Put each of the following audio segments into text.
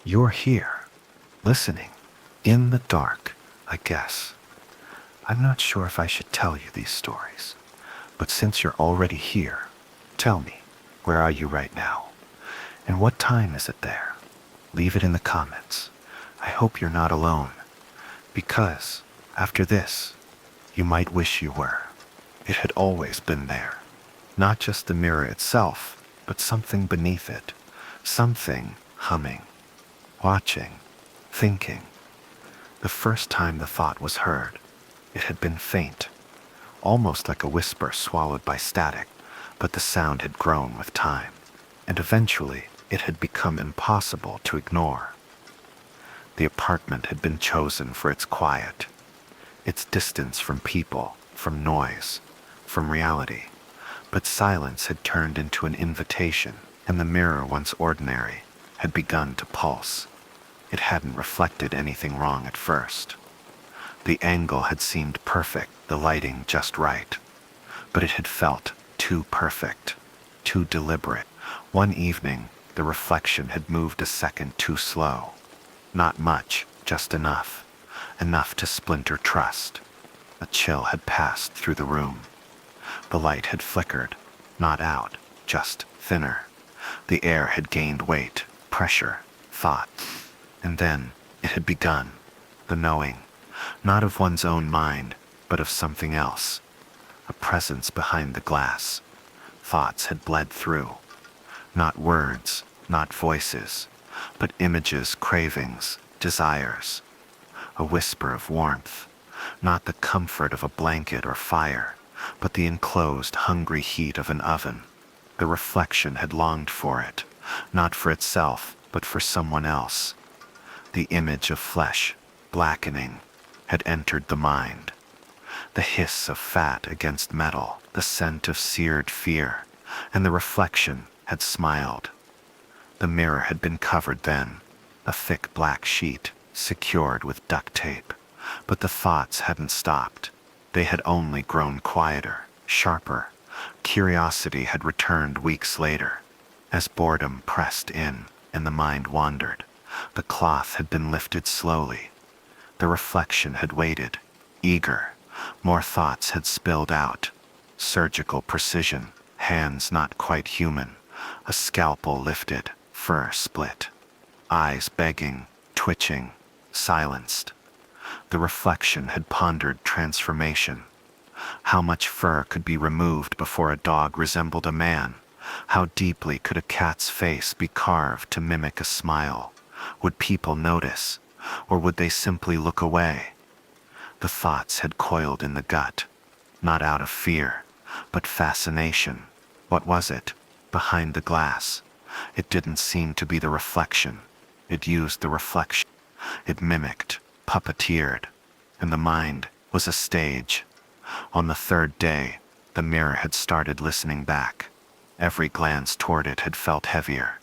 You're here, listening, in the dark, I guess. I'm not sure if I should tell you these stories, but since you're already here, tell me, where are you right now? And what time is it there? Leave it in the comments. I hope you're not alone, because, after this, you might wish you were. It had always been there. Not just the mirror itself, but something beneath it. Something humming, watching, thinking. The first time the thought was heard, it had been faint, almost like a whisper swallowed by static, but the sound had grown with time, and eventually it had become impossible to ignore. The apartment had been chosen for its quiet, its distance from people, from noise, from reality, but silence had turned into an invitation, and the mirror, once ordinary, had begun to pulse. It hadn't reflected anything wrong at first. The angle had seemed perfect, the lighting just right, but it had felt too perfect, too deliberate. One evening, the reflection had moved a second too slow. Not much, just enough. Enough to splinter trust. A chill had passed through the room. The light had flickered, not out, just thinner. The air had gained weight, pressure, thought. And then it had begun, the knowing, not of one's own mind, but of something else. A presence behind the glass. Thoughts had bled through. Not words, not voices, but images, cravings, desires. A whisper of warmth, not the comfort of a blanket or fire, but the enclosed, hungry heat of an oven. The reflection had longed for it, not for itself, but for someone else. The image of flesh, blackening, had entered the mind. The hiss of fat against metal, the scent of seared fear, and the reflection had smiled. The mirror had been covered then, a thick black sheet, secured with duct tape. But the thoughts hadn't stopped. They had only grown quieter, sharper. Curiosity had returned weeks later. As boredom pressed in and the mind wandered, the cloth had been lifted slowly. The reflection had waited, eager. More thoughts had spilled out. Surgical precision, hands not quite human. A scalpel lifted, fur split. Eyes begging, twitching, silenced. The reflection had pondered transformation. How much fur could be removed before a dog resembled a man? How deeply could a cat's face be carved to mimic a smile? Would people notice, or would they simply look away? The thoughts had coiled in the gut, not out of fear, but fascination. What was it, behind the glass? It didn't seem to be the reflection. It used the reflection. It mimicked, puppeteered, and the mind was a stage. On the third day, the mirror had started listening back. Every glance toward it had felt heavier.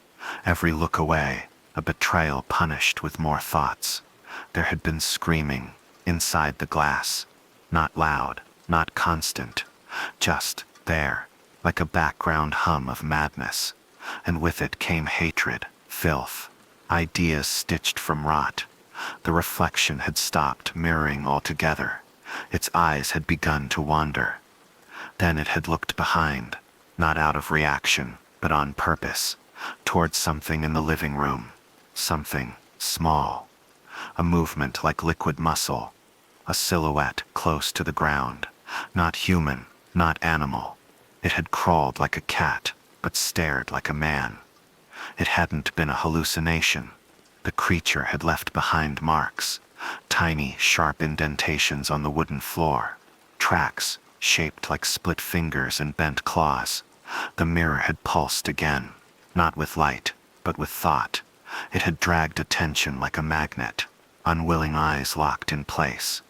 Every look away, a betrayal punished with more thoughts. There had been screaming inside the glass, not loud, not constant, just there, like a background hum of madness. And with it came hatred, filth, ideas stitched from rot. The reflection had stopped mirroring altogether. Its eyes had begun to wander. Then it had looked behind, not out of reaction, but on purpose, towards something in the living room. Something small. A movement like liquid muscle. A silhouette close to the ground. Not human, not animal. It had crawled like a cat, but stared like a man. It hadn't been a hallucination. The creature had left behind marks, tiny, sharp indentations on the wooden floor, tracks shaped like split fingers and bent claws. The mirror had pulsed again, not with light, but with thought. It had dragged attention like a magnet, unwilling eyes locked in place.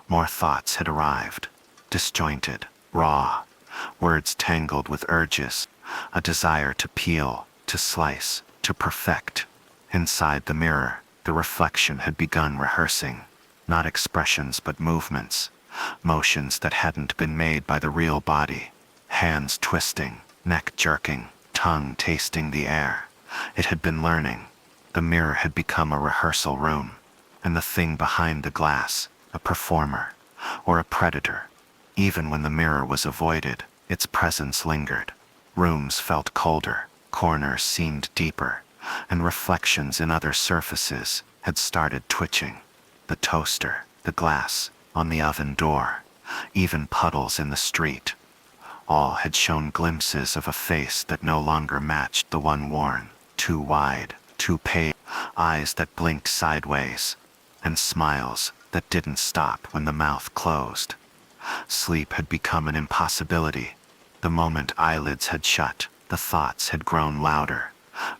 More thoughts had arrived, disjointed, raw, words tangled with urges, a desire to peel, to slice, to perfect. Inside the mirror, the reflection had begun rehearsing, not expressions but movements, motions that hadn't been made by the real body, hands twisting, neck jerking, tongue tasting the air. It had been learning, The mirror had become a rehearsal room, and the thing behind the glass, a performer, or a predator. Even when the mirror was avoided, its presence lingered. Rooms felt colder, corners seemed deeper, and reflections in other surfaces had started twitching. The toaster, the glass on the oven door, even puddles in the street. All had shown glimpses of a face that no longer matched the one worn, too wide, too pale, eyes that blinked sideways, and smiles that didn't stop when the mouth closed. Sleep had become an impossibility. The moment eyelids had shut, the thoughts had grown louder,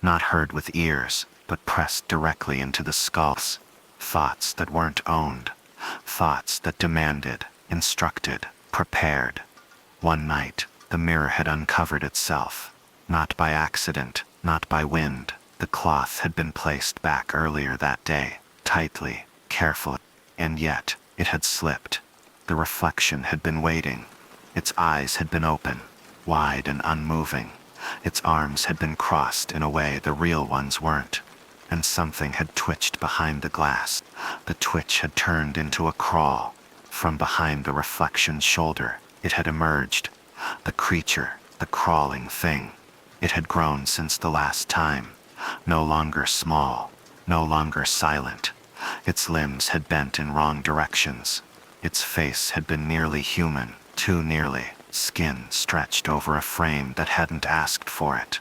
not heard with ears, but pressed directly into the skulls. Thoughts that weren't owned, thoughts that demanded, instructed, prepared. One night, the mirror had uncovered itself. Not by accident, not by wind. The cloth had been placed back earlier that day, tightly, carefully, and yet it had slipped. The reflection had been waiting. Its eyes had been open, wide and unmoving. Its arms had been crossed in a way the real ones weren't. And something had twitched behind the glass. The twitch had turned into a crawl. From behind the reflection's shoulder, it had emerged. The creature, the crawling thing. It had grown since the last time. No longer small, no longer silent. Its limbs had bent in wrong directions. Its face had been nearly human, too nearly. Skin stretched over a frame that hadn't asked for it.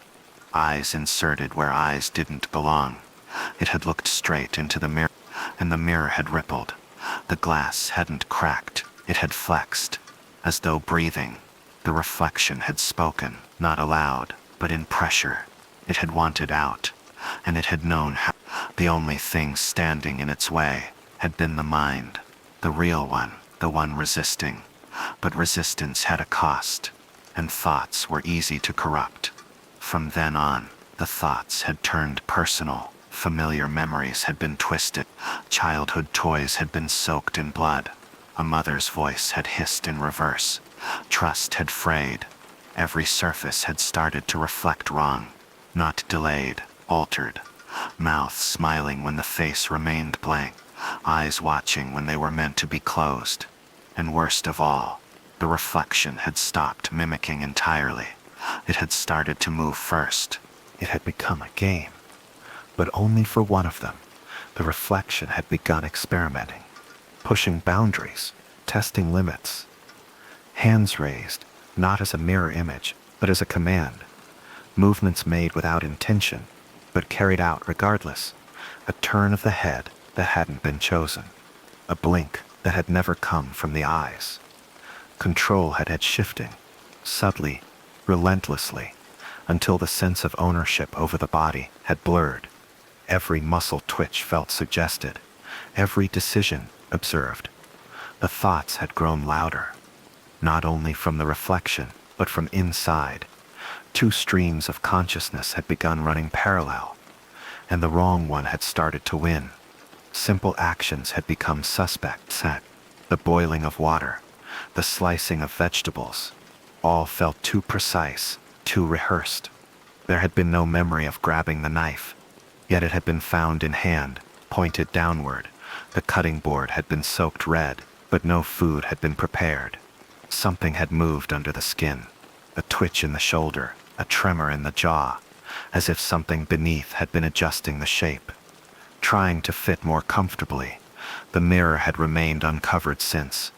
Eyes inserted where eyes didn't belong. It had looked straight into the mirror, and the mirror had rippled. The glass hadn't cracked, it had flexed, as though breathing. The reflection had spoken, not aloud, but in pressure. It had wanted out, and it had known how. The only thing standing in its way had been the mind, the real one, the one resisting. But resistance had a cost, and thoughts were easy to corrupt. From then on, the thoughts had turned personal. Familiar memories had been twisted. Childhood toys had been soaked in blood. A mother's voice had hissed in reverse. Trust had frayed. Every surface had started to reflect wrong. Not delayed, altered. Mouth smiling when the face remained blank. Eyes watching when they were meant to be closed. And worst of all, the reflection had stopped mimicking entirely. It had started to move first. It had become a game. But only for one of them. The reflection had begun experimenting, pushing boundaries, testing limits. Hands raised, not as a mirror image, but as a command. Movements made without intention, but carried out regardless. A turn of the head that hadn't been chosen. A blink that had never come from the eyes. Control had shifting, subtly, relentlessly, until the sense of ownership over the body had blurred. Every muscle twitch felt suggested, every decision observed. The thoughts had grown louder, not only from the reflection, but from inside. Two streams of consciousness had begun running parallel, and the wrong one had started to win. Simple actions had become suspects. The boiling of water, the slicing of vegetables, all felt too precise, too rehearsed. There had been no memory of grabbing the knife, yet it had been found in hand, pointed downward. The cutting board had been soaked red, but no food had been prepared. Something had moved under the skin, a twitch in the shoulder, a tremor in the jaw, as if something beneath had been adjusting the shape, trying to fit more comfortably. The mirror had remained uncovered since.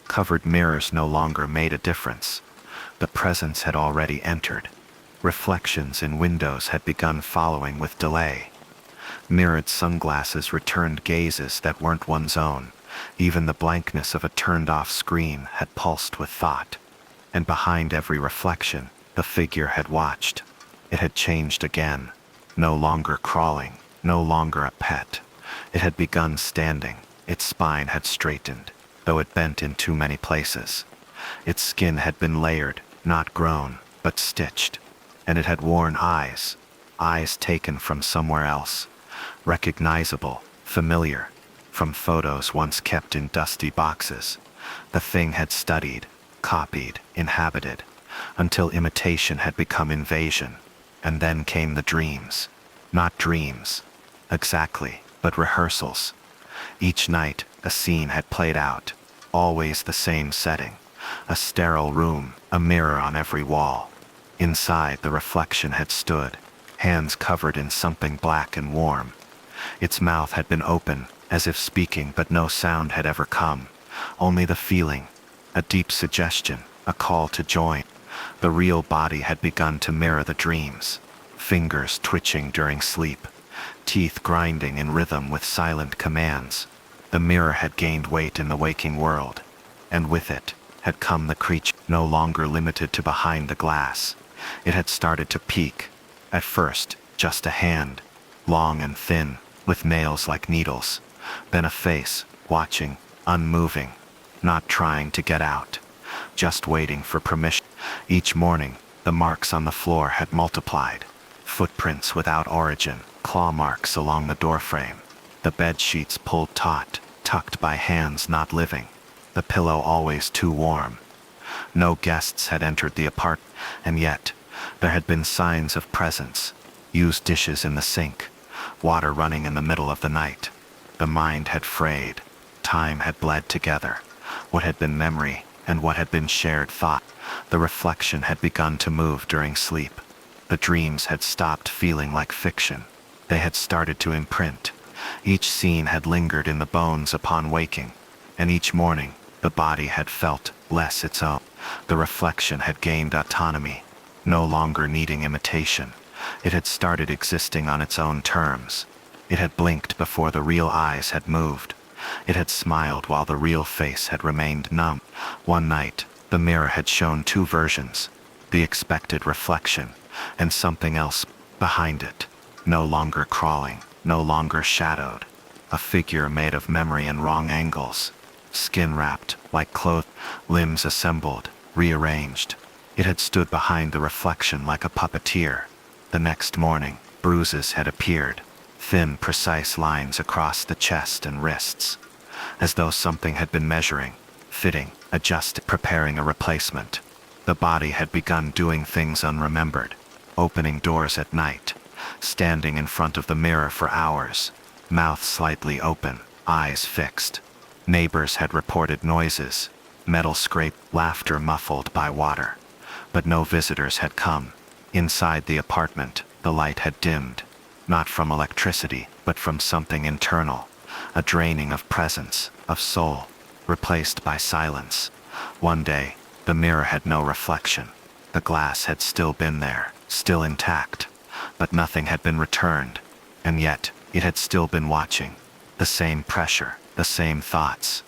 Covered mirrors no longer made a difference. The presence had already entered. Reflections in windows had begun following with delay. Mirrored sunglasses returned gazes that weren't one's own. Even the blankness of a turned-off screen had pulsed with thought. And behind every reflection, the figure had watched. It had changed again. No longer crawling, no longer a pet. It had begun standing. Its spine had straightened, though it bent in too many places. Its skin had been layered, not grown, but stitched. And it had worn eyes taken from somewhere else. Recognizable, familiar, from photos once kept in dusty boxes. The thing had studied, copied, inhabited, until imitation had become invasion. And then came the dreams. Not dreams, Exactly, but rehearsals. Each night, a scene had played out. Always the same setting. A sterile room, a mirror on every wall. Inside, the reflection had stood, hands covered in something black and warm. Its mouth had been open, as if speaking, but no sound had ever come. Only the feeling, a deep suggestion, a call to join. The real body had begun to mirror the dreams. Fingers twitching during sleep, teeth grinding in rhythm with silent commands. The mirror had gained weight in the waking world, and with it had come the creature, no longer limited to behind the glass. It had started to peek. At first, just a hand, long and thin, with nails like needles. Then a face, watching, unmoving, not trying to get out, just waiting for permission. Each morning, the marks on the floor had multiplied. Footprints without origin, claw marks along the doorframe. The bed sheets pulled taut, tucked by hands not living. The pillow always too warm. No guests had entered the apartment, and yet there had been signs of presence. Used dishes in the sink, water running in the middle of the night. The mind had frayed. Time had bled together. What had been memory and what had been shared thought. The reflection had begun to move during sleep. The dreams had stopped feeling like fiction. They had started to imprint. Each scene had lingered in the bones upon waking, and each morning the body had felt less its own. The reflection had gained autonomy, no longer needing imitation. It had started existing on its own terms. It had blinked before the real eyes had moved. It had smiled while the real face had remained numb. One night, the mirror had shown two versions, the expected reflection, and something else behind it, no longer crawling, no longer shadowed. A figure made of memory and wrong angles, skin wrapped like cloth, limbs assembled, rearranged. It had stood behind the reflection like a puppeteer. The next morning, bruises had appeared, thin, precise lines across the chest and wrists, as though something had been measuring, fitting, adjusting, preparing a replacement. The body had begun doing things unremembered, opening doors at night, standing in front of the mirror for hours, mouth slightly open, eyes fixed. Neighbors had reported noises, metal scrape, laughter muffled by water. But no visitors had come. Inside the apartment, the light had dimmed, not from electricity, but from something internal, a draining of presence, of soul, replaced by silence. One day, the mirror had no reflection. The glass had still been there, still intact, but nothing had been returned, and yet it had still been watching. The same pressure, the same thoughts.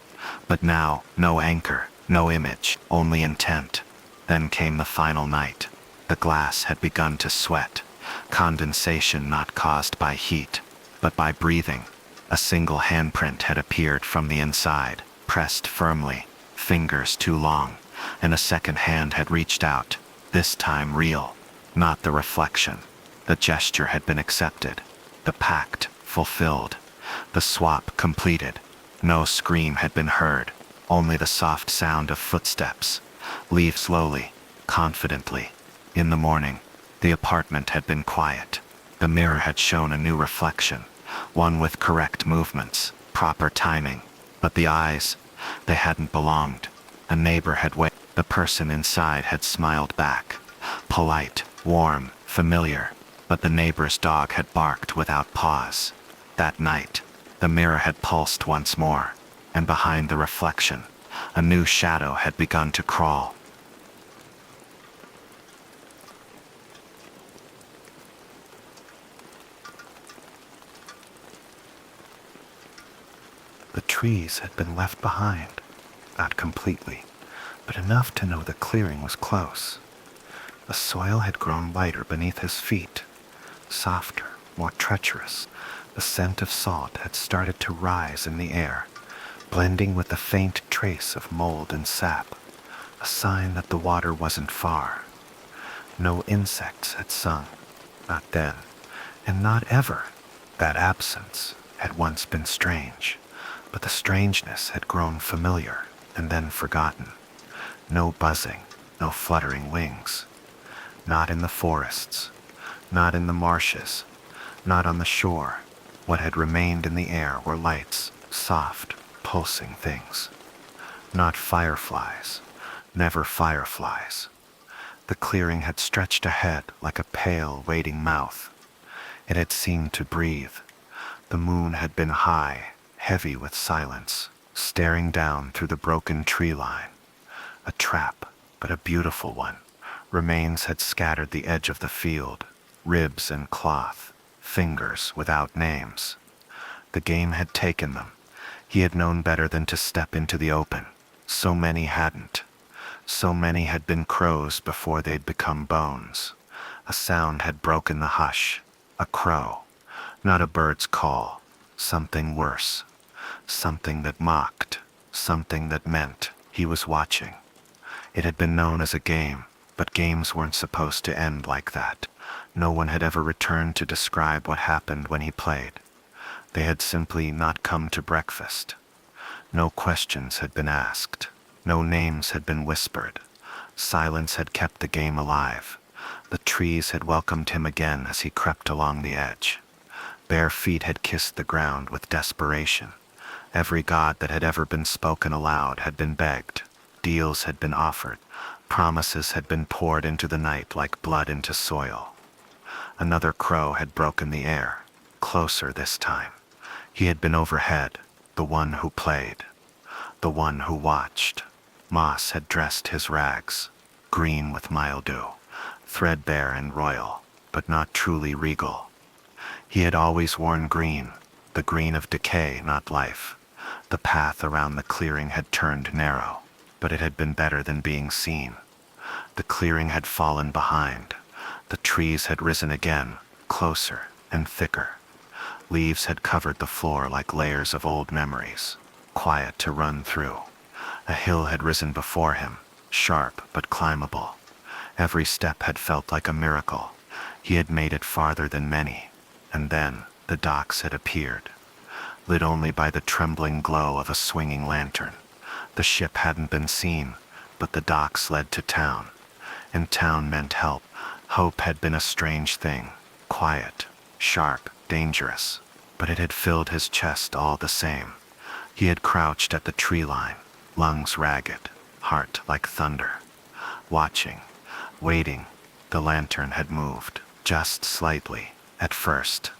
But now, no anchor, no image, only intent. Then came the final night. The glass had begun to sweat, condensation not caused by heat, but by breathing. A single handprint had appeared from the inside, pressed firmly, fingers too long, and a second hand had reached out, this time real, not the reflection. The gesture had been accepted, the pact fulfilled, the swap completed. No scream had been heard, only the soft sound of footsteps. Leave slowly, confidently. In the morning, the apartment had been quiet. The mirror had shown a new reflection, one with correct movements, proper timing. But the eyes, they hadn't belonged. A neighbor had waited. The person inside had smiled back, polite, warm, familiar. But the neighbor's dog had barked without pause. That night, the mirror had pulsed once more, and behind the reflection, a new shadow had begun to crawl. The trees had been left behind, not completely, but enough to know the clearing was close. The soil had grown lighter beneath his feet, softer, more treacherous. The scent of salt had started to rise in the air, blending with the faint trace of mold and sap, a sign that the water wasn't far. No insects had sung, not then, and not ever. That absence had once been strange, but the strangeness had grown familiar and then forgotten. No buzzing, no fluttering wings. Not in the forests, not in the marshes, not on the shore. What had remained in the air were lights, soft, pulsing things. Not fireflies, never fireflies. The clearing had stretched ahead like a pale, waiting mouth. It had seemed to breathe. The moon had been high, heavy with silence, staring down through the broken tree line. A trap, but a beautiful one. Remains had scattered the edge of the field, ribs and cloth, fingers without names. The game had taken them. He had known better than to step into the open. So many hadn't. So many had been crows before they'd become bones. A sound had broken the hush. A crow. Not a bird's call. Something worse. Something that mocked. Something that meant he was watching. It had been known as a game, but games weren't supposed to end like that. No one had ever returned to describe what happened when he played. They had simply not come to breakfast. No questions had been asked. No names had been whispered. Silence had kept the game alive. The trees had welcomed him again as he crept along the edge. Bare feet had kissed the ground with desperation. Every god that had ever been spoken aloud had been begged. Deals had been offered. Promises had been poured into the night like blood into soil. Another crow had broken the air, closer this time. He had been overhead, the one who played, the one who watched. Moss had dressed his rags, green with mildew, threadbare and royal, but not truly regal. He had always worn green, the green of decay, not life. The path around the clearing had turned narrow, but it had been better than being seen. The clearing had fallen behind. The trees had risen again, closer and thicker. Leaves had covered the floor like layers of old memories, quiet to run through. A hill had risen before him, sharp but climbable. Every step had felt like a miracle. He had made it farther than many. And then the docks had appeared, lit only by the trembling glow of a swinging lantern. The ship hadn't been seen, but the docks led to town. And town meant help. Hope had been a strange thing, quiet, sharp, dangerous, but it had filled his chest all the same. He had crouched at the tree line, lungs ragged, heart like thunder. Watching, waiting. The lantern had moved, just slightly, at first.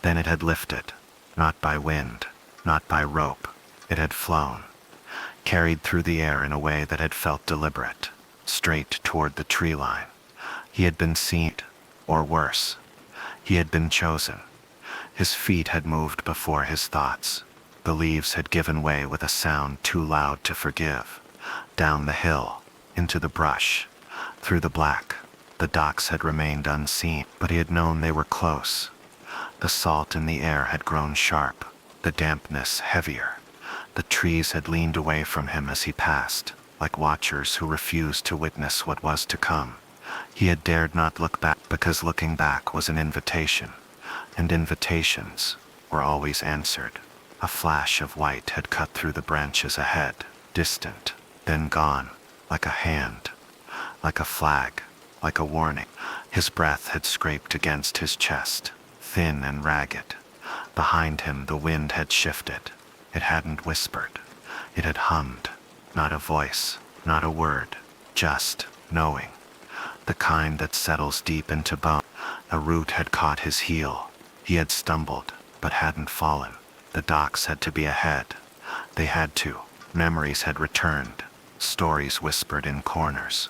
Then it had lifted, not by wind, not by rope. It had flown, carried through the air in a way that had felt deliberate, straight toward the tree line. He had been seen, or worse, he had been chosen. His feet had moved before his thoughts. The leaves had given way with a sound too loud to forgive. Down the hill, into the brush, through the black. The docks had remained unseen, but he had known they were close. The salt in the air had grown sharp, the dampness heavier. The trees had leaned away from him as he passed, like watchers who refused to witness what was to come. He had dared not look back because looking back was an invitation, and invitations were always answered. A flash of white had cut through the branches ahead, distant, then gone, like a hand, like a flag, like a warning. His breath had scraped against his chest, thin and ragged. Behind him the wind had shifted. It hadn't whispered. It had hummed. Not a voice, not a word, just knowing. The kind that settles deep into bone. A root had caught his heel. He had stumbled, but hadn't fallen. The docks had to be ahead. They had to. Memories had returned. Stories whispered in corners.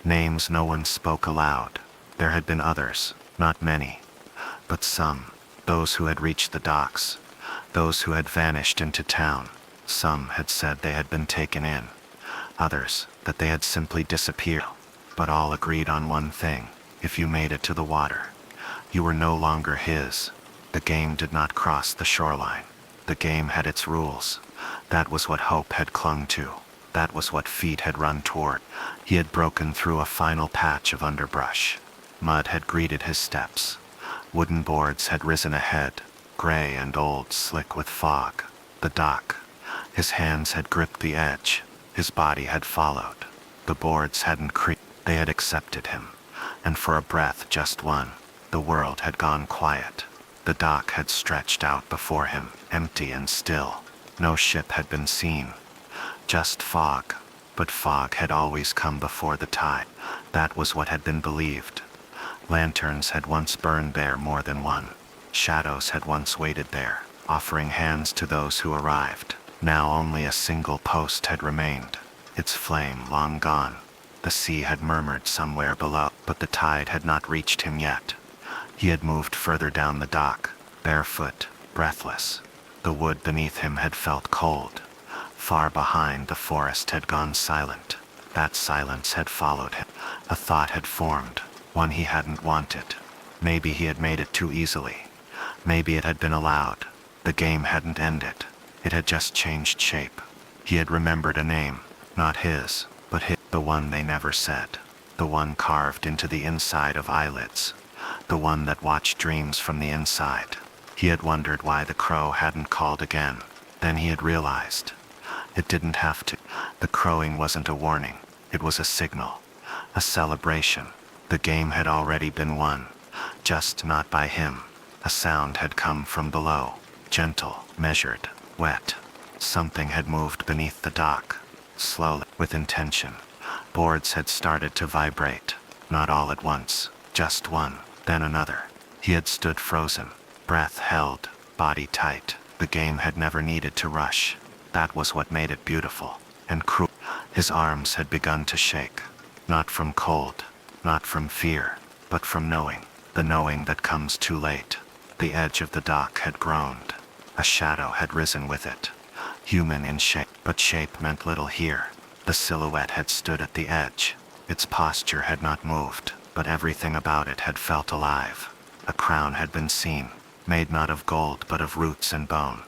Names no one spoke aloud. There had been others, not many, but some. Those who had reached the docks. Those who had vanished into town. Some had said they had been taken in. Others, that they had simply disappeared. But all agreed on one thing. If you made it to the water, you were no longer his. The game did not cross the shoreline. The game had its rules. That was what hope had clung to. That was what feet had run toward. He had broken through a final patch of underbrush. Mud had greeted his steps. Wooden boards had risen ahead, gray and old, slick with fog. The dock. His hands had gripped the edge. His body had followed. The boards hadn't creaked. They had accepted him. And for a breath, just one, the world had gone quiet. The dock had stretched out before him, empty and still. No ship had been seen. Just fog. But fog had always come before the tide. That was what had been believed. Lanterns had once burned there more than one. Shadows had once waited there, offering hands to those who arrived. Now only a single post had remained, its flame long gone. The sea had murmured somewhere below, but the tide had not reached him yet. He had moved further down the dock, barefoot, breathless. The wood beneath him had felt cold. Far behind, the forest had gone silent. That silence had followed him. A thought had formed, one he hadn't wanted. Maybe he had made it too easily. Maybe it had been allowed. The game hadn't ended. It had just changed shape. He had remembered a name, not his, but his, the one they never said. The one carved into the inside of eyelids. The one that watched dreams from the inside. He had wondered why the crow hadn't called again. Then he had realized. It didn't have to. The crowing wasn't a warning. It was a signal. A celebration. The game had already been won. Just not by him. A sound had come from below. Gentle, measured, wet. Something had moved beneath the dock. Slowly, with intention. Boards had started to vibrate. Not all at once. Just one, then another. He had stood frozen. Breath held, body tight. The game had never needed to rush. That was what made it beautiful and cruel. His arms had begun to shake. Not from cold, not from fear, but from knowing. The knowing that comes too late. The edge of the dock had groaned. A shadow had risen with it. Human in shape, but shape meant little here. The silhouette had stood at the edge. Its posture had not moved, but everything about it had felt alive. A crown had been seen, made not of gold but of roots and bone.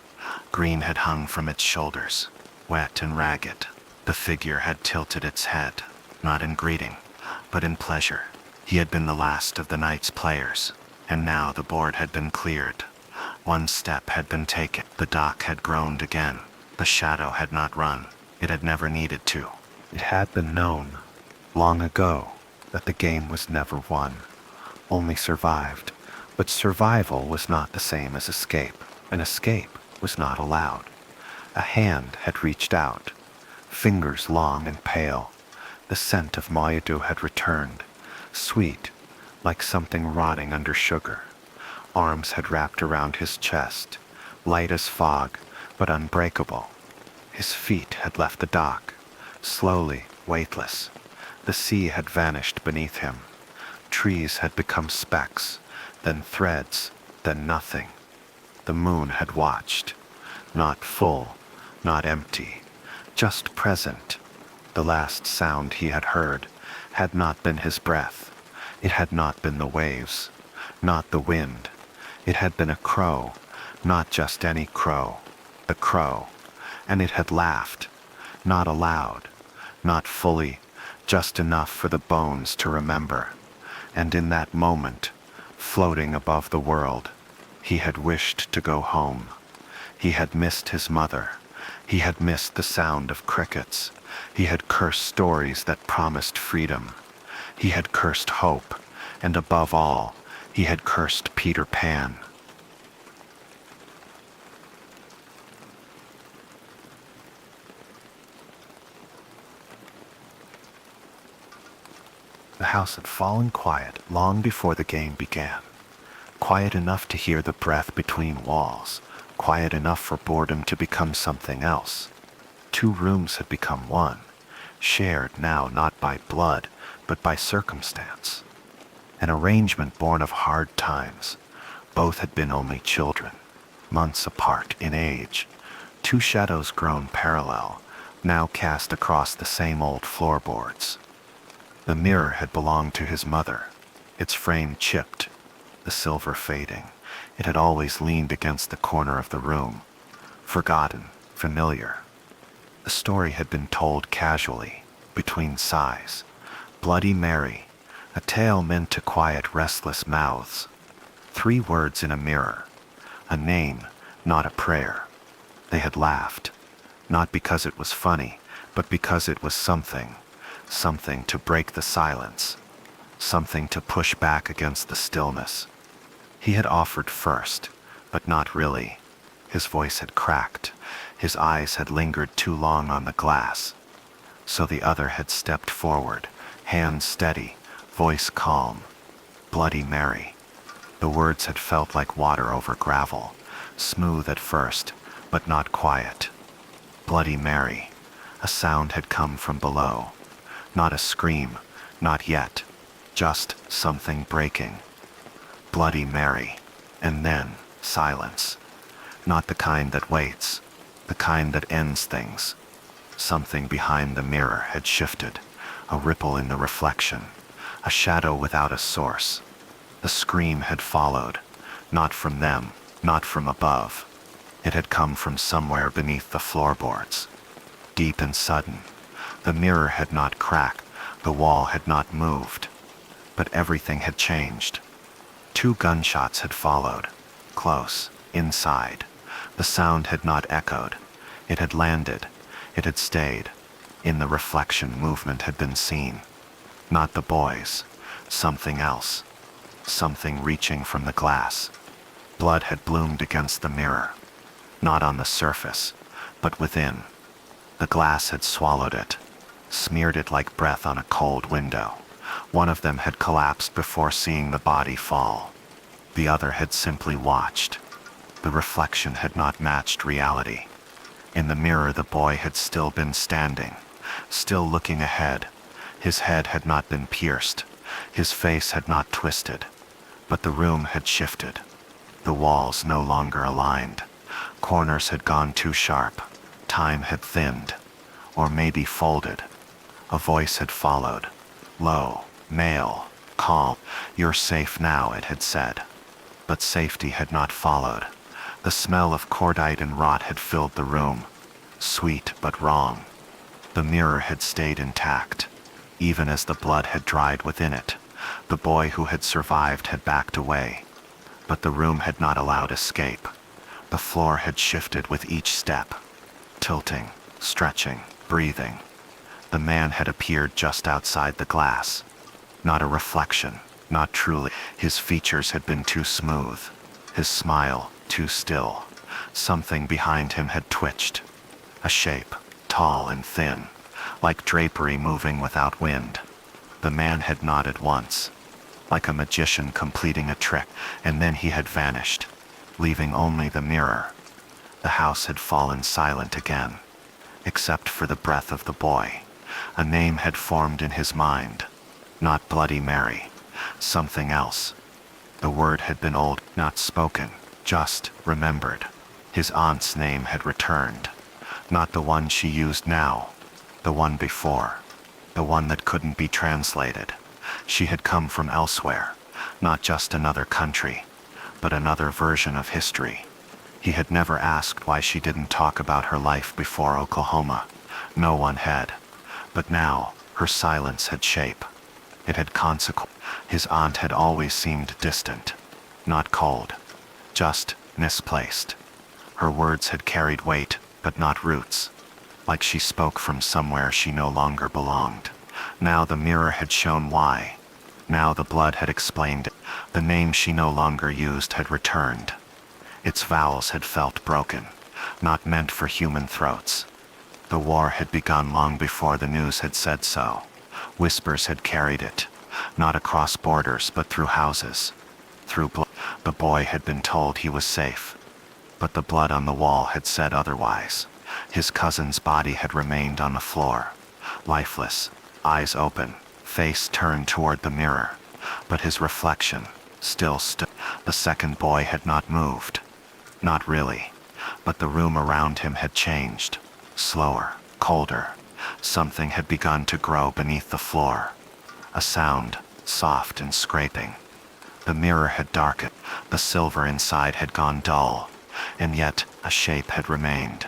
Green had hung from its shoulders, wet and ragged. The figure had tilted its head, not in greeting, but in pleasure. He had been the last of the night's players, and now the board had been cleared. One step had been taken. The dock had groaned again. The shadow had not run. It had never needed to. It had been known, long ago, that the game was never won, only survived. But survival was not the same as escape. An escape was not allowed. A hand had reached out, fingers long and pale. The scent of Mayadu had returned, sweet, like something rotting under sugar. Arms had wrapped around his chest, light as fog, but unbreakable. His feet had left the dock, slowly, weightless. The sea had vanished beneath him. Trees had become specks, then threads, then nothing. The moon had watched, not full, not empty, just present. The last sound he had heard had not been his breath. It had not been the waves, not the wind. It had been a crow, not just any crow, the crow. And it had laughed, not aloud, not fully, just enough for the bones to remember. And in that moment, floating above the world, he had wished to go home. He had missed his mother. He had missed the sound of crickets. He had cursed stories that promised freedom. He had cursed hope, and above all, he had cursed Peter Pan. The house had fallen quiet long before the game began. Quiet enough to hear the breath between walls. Quiet enough for boredom to become something else. 2 rooms had become one, shared now not by blood, but by circumstance. An arrangement born of hard times. Both had been only children, months apart in age. 2 shadows grown parallel, now cast across the same old floorboards. The mirror had belonged to his mother, its frame chipped, the silver fading. It had always leaned against the corner of the room, forgotten, familiar. The story had been told casually, between sighs. Bloody Mary, a tale meant to quiet restless mouths. 3 words in a mirror, a name, not a prayer. They had laughed, not because it was funny, but because it was something to break the silence, something to push back against the stillness. He had offered first, but not really. His voice had cracked. His eyes had lingered too long on the glass. So the other had stepped forward, hands steady, voice calm. Bloody Mary. The words had felt like water over gravel, smooth at first, but not quiet. Bloody Mary. A sound had come from below. Not a scream, not yet. Just something breaking. Bloody Mary. And then, silence. Not the kind that waits, the kind that ends things. Something behind the mirror had shifted, a ripple in the reflection, a shadow without a source. The scream had followed, not from them, not from above. It had come from somewhere beneath the floorboards. Deep and sudden. The mirror had not cracked, the wall had not moved. But everything had changed. 2 gunshots had followed, close, inside. The sound had not echoed. It had landed. It had stayed. In the reflection, movement had been seen. Not the boys. Something else. Something reaching from the glass. Blood had bloomed against the mirror. Not on the surface, but within. The glass had swallowed it, smeared it like breath on a cold window. One of them had collapsed before seeing the body fall. The other had simply watched. The reflection had not matched reality. In the mirror, the boy had still been standing, still looking ahead. His head had not been pierced. His face had not twisted. But the room had shifted. The walls no longer aligned. Corners had gone too sharp. Time had thinned. Or maybe folded. A voice had followed. Low, male, calm. "You're safe now," it had said. But safety had not followed. The smell of cordite and rot had filled the room. Sweet but wrong. The mirror had stayed intact, even as the blood had dried within it. The boy who had survived had backed away. But the room had not allowed escape. The floor had shifted with each step, tilting, stretching, breathing. The man had appeared just outside the glass. Not a reflection, not truly. His features had been too smooth, his smile too still. Something behind him had twitched. A shape, tall and thin, like drapery moving without wind. The man had nodded once, like a magician completing a trick, and then he had vanished, leaving only the mirror. The house had fallen silent again, except for the breath of the boy. A name had formed in his mind. Not Bloody Mary. Something else. The word had been old, not spoken, just remembered. His aunt's name had returned. Not the one she used now. The one before. The one that couldn't be translated. She had come from elsewhere. Not just another country, but another version of history. He had never asked why she didn't talk about her life before Oklahoma. No one had. But now, her silence had shape. It had consequence. His aunt had always seemed distant, not cold, just misplaced. Her words had carried weight, but not roots, like she spoke from somewhere she no longer belonged. Now the mirror had shown why. Now the blood had explained it. The name she no longer used had returned. Its vowels had felt broken, not meant for human throats. The war had begun long before the news had said so. Whispers had carried it, not across borders but through houses, through blood. The boy had been told he was safe, but the blood on the wall had said otherwise. His cousin's body had remained on the floor, lifeless, eyes open, face turned toward the mirror, but his reflection still stood. The second boy had not moved. Not really, but the room around him had changed, slower, colder. Something had begun to grow beneath the floor. A sound, soft and scraping. The mirror had darkened. The silver inside had gone dull, and yet a shape had remained.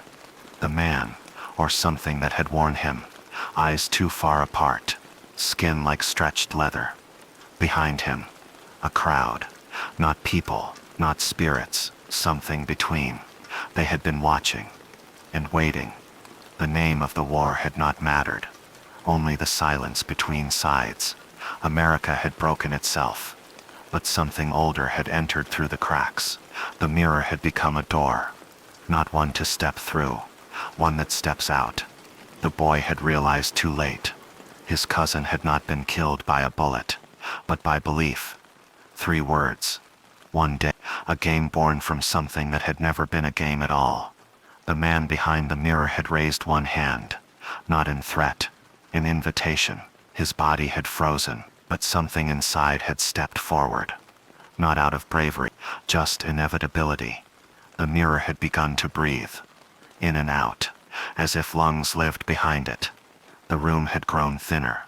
The man, or something that had worn him. Eyes too far apart, skin like stretched leather. Behind him, a crowd. Not people, not spirits, something between. They had been watching and waiting. The name of the war had not mattered, only the silence between sides. America had broken itself. But something older had entered through the cracks. The mirror had become a door. Not one to step through, one that steps out. The boy had realized too late. His cousin had not been killed by a bullet, but by belief. 3 words. One day, a game born from something that had never been a game at all. The man behind the mirror had raised one hand, not in threat, in invitation. His body had frozen, but something inside had stepped forward. Not out of bravery, just inevitability. The mirror had begun to breathe, in and out, as if lungs lived behind it. The room had grown thinner.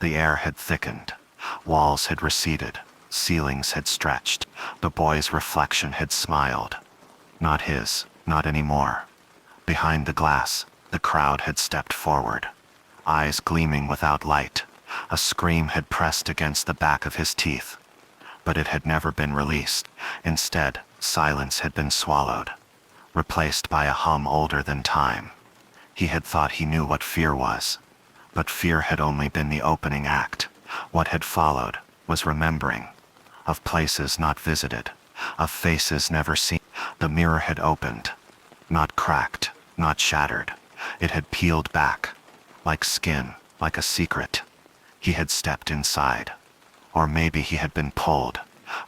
The air had thickened. Walls had receded. Ceilings had stretched. The boy's reflection had smiled. Not his, not anymore. Behind the glass, the crowd had stepped forward, eyes gleaming without light. A scream had pressed against the back of his teeth, but it had never been released. Instead, silence had been swallowed, replaced by a hum older than time. He had thought he knew what fear was, but fear had only been the opening act. What had followed was remembering, of places not visited, of faces never seen. The mirror had opened, not cracked, not shattered. It had peeled back, like skin, like a secret. He had stepped inside, or maybe he had been pulled.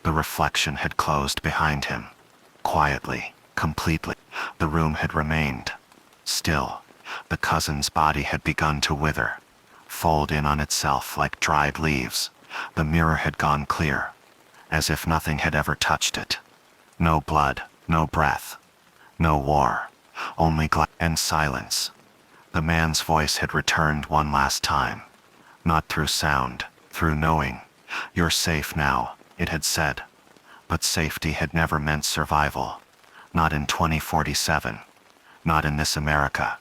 The reflection had closed behind him, quietly, completely. The room had remained still. The cousin's body had begun to wither, fold in on itself like dried leaves. The mirror had gone clear, as if nothing had ever touched it. No blood, no breath, no war, only glass and silence. The man's voice had returned one last time, not through sound, through knowing. "You're safe now," it had said. But safety had never meant survival. Not in 2047. Not in this America.